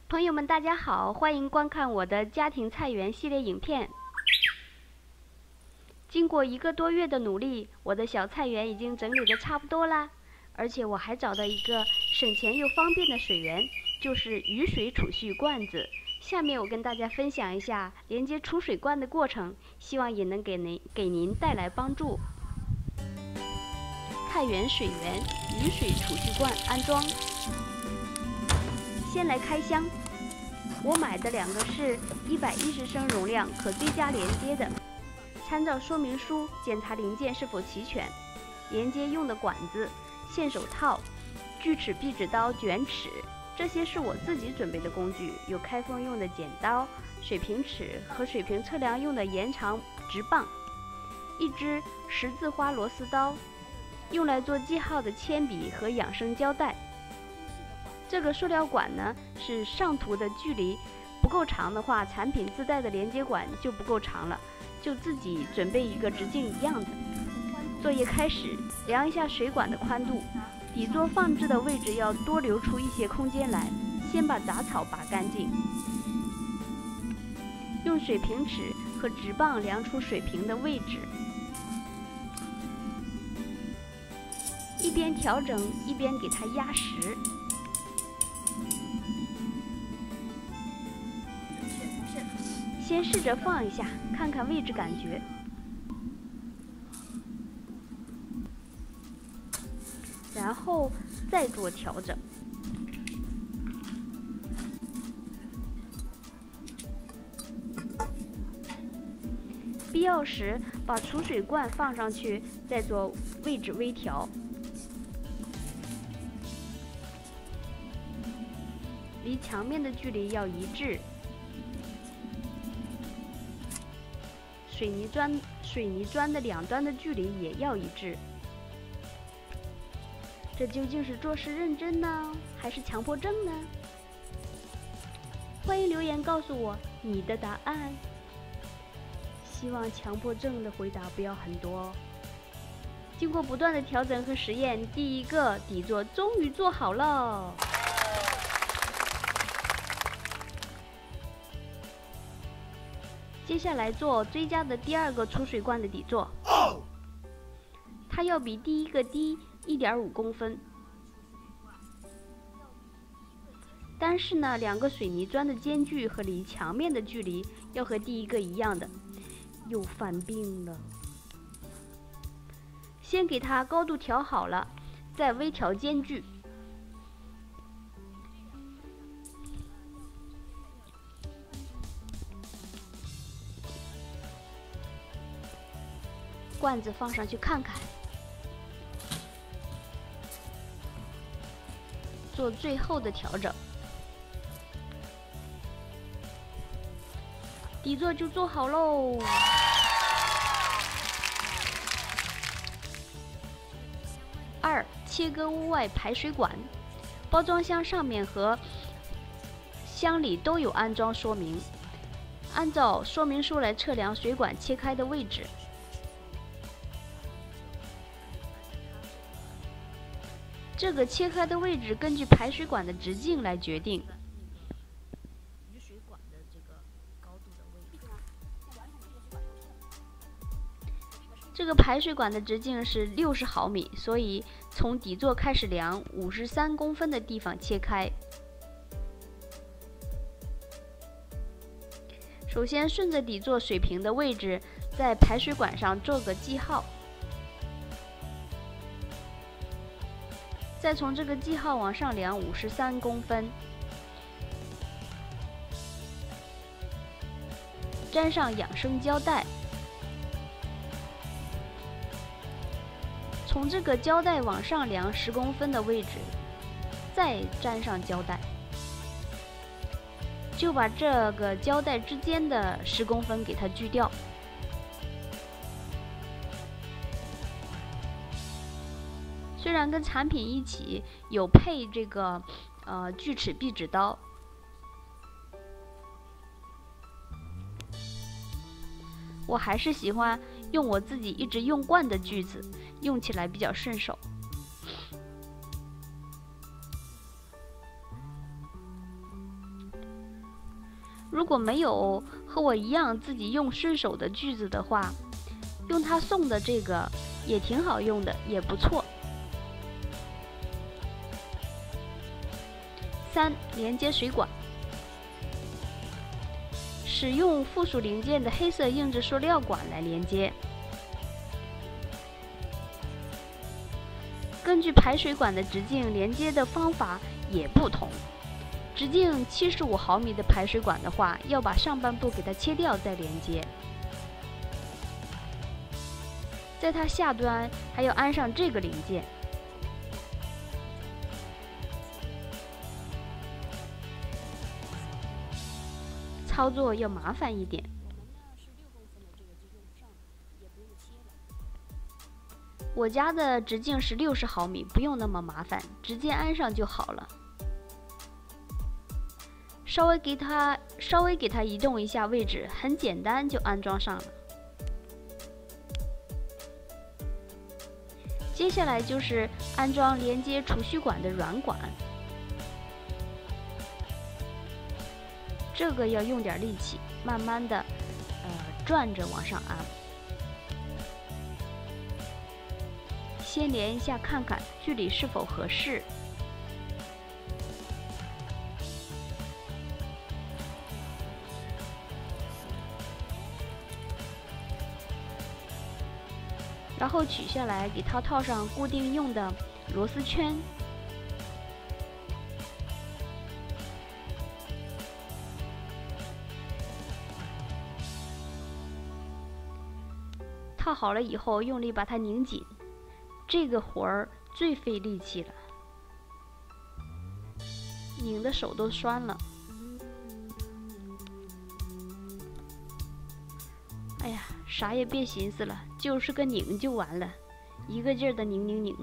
朋友们，大家好，欢迎观看我的家庭菜园系列影片。经过1个多月的努力，我的小菜园已经整理得差不多啦。而且我还找到一个省钱又方便的水源，就是雨水储蓄罐子。下面我跟大家分享一下连接储水罐的过程，希望也能给您带来帮助。菜园水源雨水储蓄罐安装。先来开箱，我买的2个是110升容量，可追加连接的。参照说明书检查零件是否齐全。连接用的管子、线手套、锯齿壁纸刀、卷尺，这些是我自己准备的工具，有开封用的剪刀、水平尺和水平测量用的延长直棒，一支十字花螺丝刀，用来做记号的铅笔和养生胶带。这个塑料管呢，是上图的距离不够长的话，产品自带的连接管就不够长了，就自己准备一个直径一样的。作业开始，量一下水管的宽度，底座放置的位置要多留出一些空间来。先把杂草拔干净，用水平尺和直棒量出水平的位置，一边调整一边给它压实。先试着放一下，看看位置感觉，然后再做调整。必要时把储水罐放上去，再做位置微调。离墙面的距离要一致。水泥砖的两端的距离也要一致。这究竟是做事认真呢，还是强迫症呢？欢迎留言告诉我你的答案。希望强迫症的回答不要很多哦。经过不断的调整和实验，第1个底座终于做好了。接下来做追加的第2个储水罐的底座，它要比第1个低1.5公分，但是呢，2个水泥砖的间距和离墙面的距离要和第1个一样的。又犯病了。先给它高度调好了，再微调间距。罐子放上去看看，做最后的调整，底座就做好喽。2、切割屋外排水管，包装箱上面和箱里都有安装说明，按照说明书来测量水管切开的位置。这个切开的位置根据排水管的直径来决定。这个排水管的直径是60毫米，所以从底座开始量53公分的地方切开。首先顺着底座水平的位置，在排水管上做个记号。再从这个记号往上量53公分，粘上养生胶带，从这个胶带往上量10公分的位置，再粘上胶带，就把这个胶带之间的10公分给它锯掉。虽然跟产品一起有配这个锯齿壁纸刀，我还是喜欢用我自己一直用惯的锯子，用起来比较顺手。如果没有和我一样自己用顺手的锯子的话，用他送的这个也挺好用的，也不错。3、连接水管。使用附属零件的黑色硬质塑料管来连接。根据排水管的直径，连接的方法也不同。直径75毫米的排水管的话，要把上半部给它切掉再连接。在它下端还要安上这个零件。操作要麻烦一点。我家的直径是60毫米，不用那么麻烦，直接安上就好了。稍微给它移动一下位置，很简单就安装上了。接下来就是安装连接储蓄管的软管。这个要用点力气，慢慢的，转着往上安。先连一下看看距离是否合适。然后取下来，给它套上固定用的螺丝圈。套好了以后，用力把它拧紧，这个活儿最费力气了，拧的手都酸了。哎呀，啥也别寻思了，就是个拧就完了，一个劲儿的拧。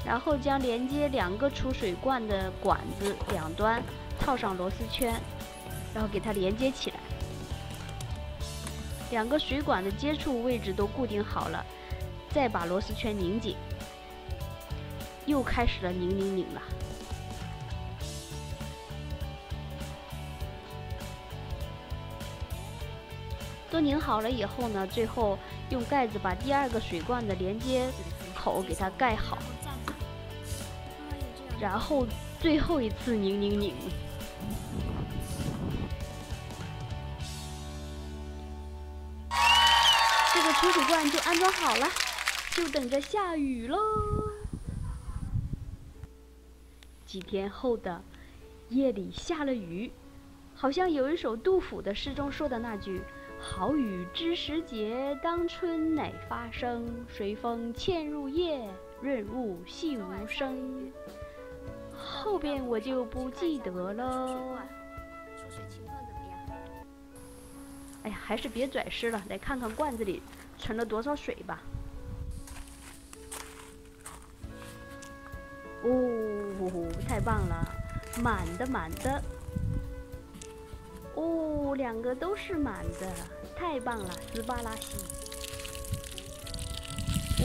然后将连接2个储水罐的管子两端套上螺丝圈，然后给它连接起来。2个水管的接触位置都固定好了，再把螺丝圈拧紧。又开始了拧了。都拧好了以后呢，最后用盖子把第2个水罐的连接口给它盖好。然后最后一次拧，这个储水罐就安装好了，就等着下雨喽。几天后的夜里下了雨，好像有一首杜甫的诗中说的那句“好雨知时节，当春乃发生。随风潜入夜，润物细无声。”后边我就不记得了。出水情况怎么样？哎呀，还是别拽湿了，来看看罐子里存了多少水吧。哦，太棒了，满的。哦，2个都是满的，太棒了，斯巴拉西。哦，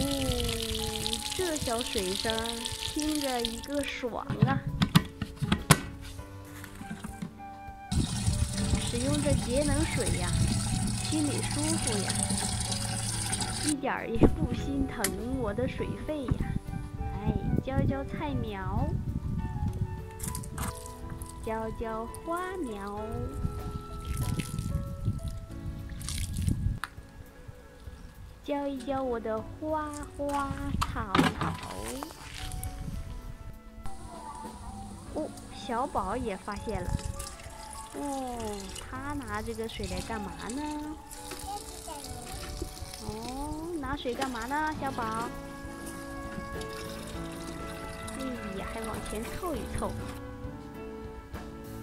这小水声听着一个爽啊！使用这节能水呀，心里舒服呀，一点儿也不心疼我的水费呀。哎，浇菜苗，浇花苗，浇一浇我的花草。哦，小宝也发现了。哦，他拿这个水来干嘛呢？哦，拿水干嘛呢，小宝？哎呀，还往前凑一凑。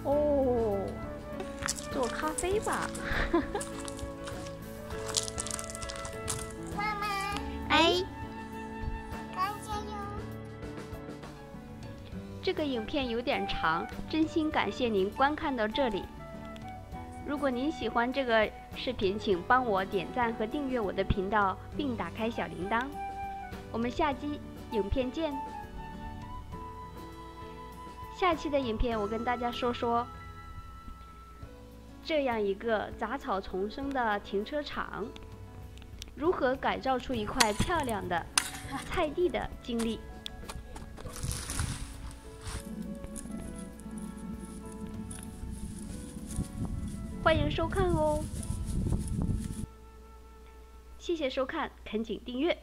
哦，做咖啡吧。妈妈，哎，感谢哟。这个影片有点长，真心感谢您观看到这里。如果您喜欢这个视频，请帮我点赞和订阅我的频道，并打开小铃铛。我们下期影片见。下期的影片我跟大家说说这样一个杂草丛生的停车场如何改造出一块漂亮的菜地的经历。欢迎收看哦！谢谢收看，恳请订阅。